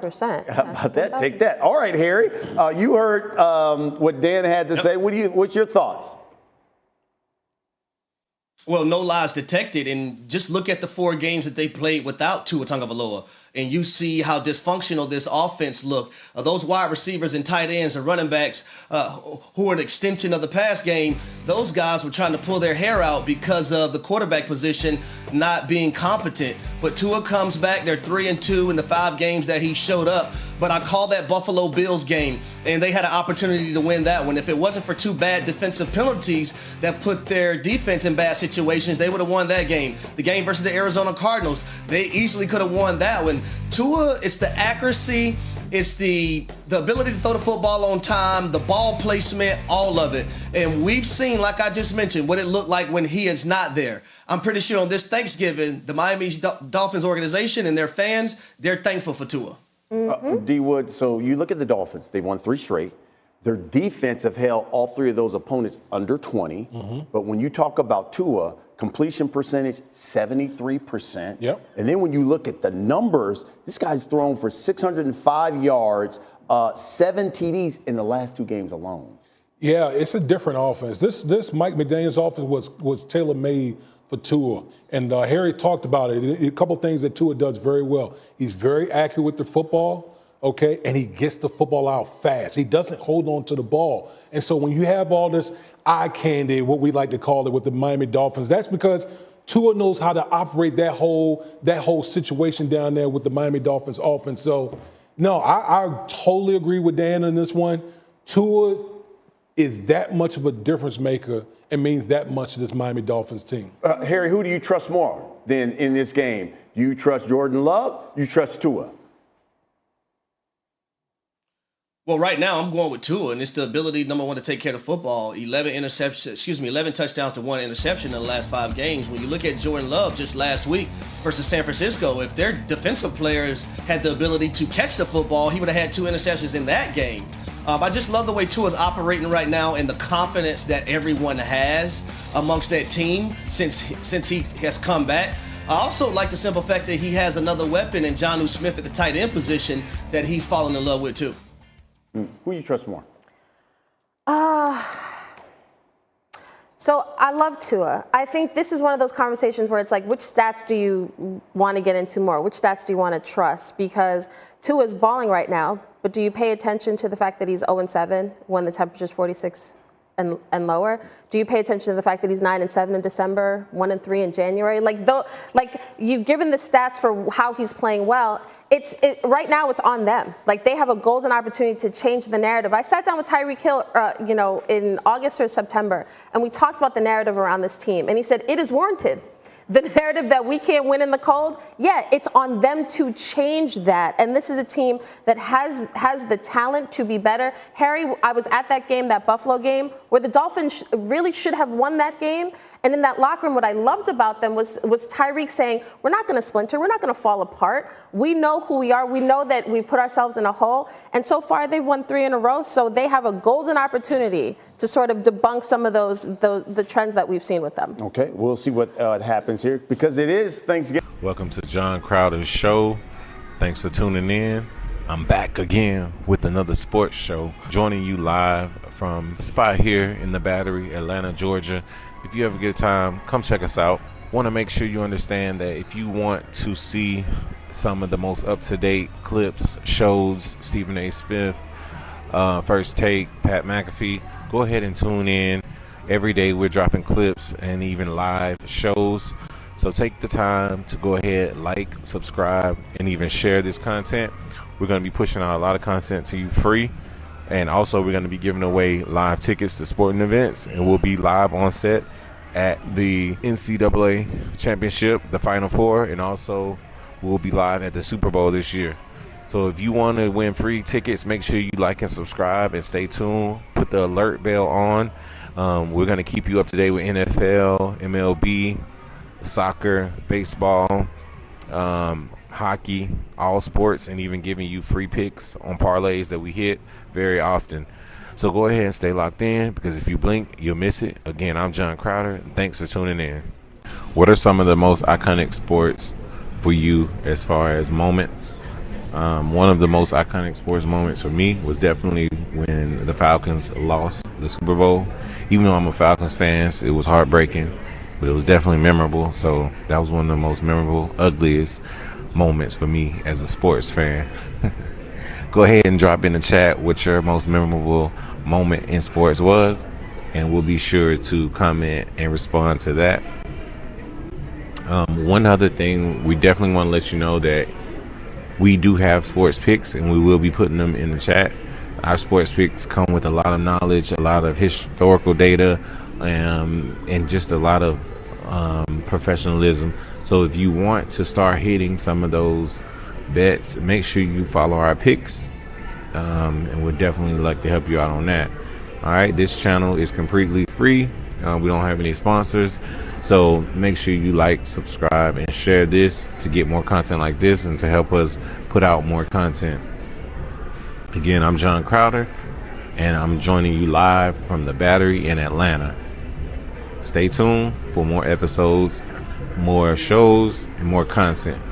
100%. How about that? Take that. All right, Harry. You heard what Dan had to say. What's your thoughts? Well, no lies detected, and just look at the 4 games that they played without Tua Tagovailoa, and you see how dysfunctional this offense looked. Those wide receivers and tight ends and running backs who are an extension of the pass game, those guys were trying to pull their hair out because of the quarterback position not being competent. But Tua comes back. They're 3-2 in the 5 games that he showed up. But I call that Buffalo Bills game, and they had an opportunity to win that one. If it wasn't for 2 bad defensive penalties that put their defense in bad situations, they would have won that game. The game versus the Arizona Cardinals, they easily could have won that one. Tua, it's the accuracy, it's the ability to throw the football on time, the ball placement, all of it. And we've seen, like I just mentioned, what it looked like when he is not there. I'm pretty sure on this Thanksgiving, the Miami Dolphins organization and their fans, they're thankful for Tua. D. Wood, so you look at the Dolphins. They've won 3 straight. Their defense have held all 3 of those opponents under 20. But when you talk about Tua, completion percentage, 73%. Yep. And then when you look at the numbers, this guy's thrown for 605 yards, 7 TDs in the last 2 games alone. Yeah, it's a different offense. This Mike McDaniel's offense was tailor-made for Tua. And Harry talked about it. A couple things that Tua does very well. He's very accurate with the football, okay, and he gets the football out fast. He doesn't hold on to the ball. And so when you have all this eye candy, what we like to call it with the Miami Dolphins, that's because Tua knows how to operate that whole situation down there with the Miami Dolphins offense. So, no, I totally agree with Dan on this one. Tua is that much of a difference maker and means that much to this Miami Dolphins team. Harry, who do you trust more than in this game? You trust Jordan Love? You trust Tua? Well, right now I'm going with Tua, and it's the ability, number one, to take care of the football. 11 touchdowns to 1 interception in the last 5 games. When you look at Jordan Love just last week versus San Francisco, if their defensive players had the ability to catch the football, he would have had 2 interceptions in that game. I just love the way Tua's operating right now and the confidence that everyone has amongst that team since he has come back. I also like the simple fact that he has another weapon in Jonnu Smith at the tight end position that he's fallen in love with too. Who you trust more? So I love Tua. I think this is one of those conversations where it's like, which stats do you want to get into more? Which stats do you want to trust? Because Tua is balling right now, but do you pay attention to the fact that he's 0-7 when the temperature's 46 and lower? Do you pay attention to the fact that he's 9-7 in December, 1-3 in January? Like you've given the stats for how he's playing well. Right now it's on them. Like they have a golden opportunity to change the narrative. I sat down with Tyreek Hill, in August or September, and we talked about the narrative around this team. And he said it is warranted. The narrative that we can't win in the cold, yeah, it's on them to change that. And this is a team that has the talent to be better. Harry, I was at that game, that Buffalo game, where the Dolphins really should have won that game. And in that locker room, what I loved about them was Tyreek saying, we're not going to splinter. We're not going to fall apart. We know who we are. We know that we put ourselves in a hole. And so far, they've won 3 in a row. So they have a golden opportunity to sort of debunk some of the trends that we've seen with them. Okay, we'll see what happens here because it is Thanksgiving. Welcome to John Crowder's show. Thanks for tuning in. I'm back again with another sports show, joining you live from a spot here in the Battery, Atlanta, Georgia. If you ever get time, come check us out. Want to make sure you understand that if you want to see some of the most up-to-date clips, shows, Stephen A. Smith, First Take, Pat McAfee, go ahead and tune in. Every day we're dropping clips and even live shows. So take the time to go ahead, like, subscribe, and even share this content. We're going to be pushing out a lot of content to you free. And also we're going to be giving away live tickets to sporting events. And we'll be live on set at the NCAA Championship, the Final Four. And also we'll be live at the Super Bowl this year. So if you want to win free tickets, make sure you like and subscribe and stay tuned. Put the alert bell on. We're going to keep you up to date with NFL, MLB, soccer, baseball, hockey, all sports, and even giving you free picks on parlays that we hit very often. So go ahead and stay locked in because if you blink, you'll miss it. Again, I'm John Crowder, and thanks for tuning in. What are some of the most iconic sports for you as far as moments? One of the most iconic sports moments for me was definitely when the Falcons lost the Super Bowl. Even though I'm a Falcons fan, it was heartbreaking, but it was definitely memorable. So that was one of the most memorable, ugliest moments for me as a sports fan. Go ahead and drop in the chat what your most memorable moment in sports was, and we'll be sure to comment and respond to that. One other thing, we definitely want to let you know that we do have sports picks, and we will be putting them in the chat. Our sports picks come with a lot of knowledge, a lot of historical data, and just a lot of professionalism. So if you want to start hitting some of those bets, make sure you follow our picks, and we'd definitely like to help you out on that. All right, this channel is completely free. We don't have any sponsors, so make sure you like, subscribe, and share this to get more content like this and to help us put out more content. Again, I'm John Crowder, and I'm joining you live from the Battery in Atlanta. Stay tuned for more episodes, more shows, and more content.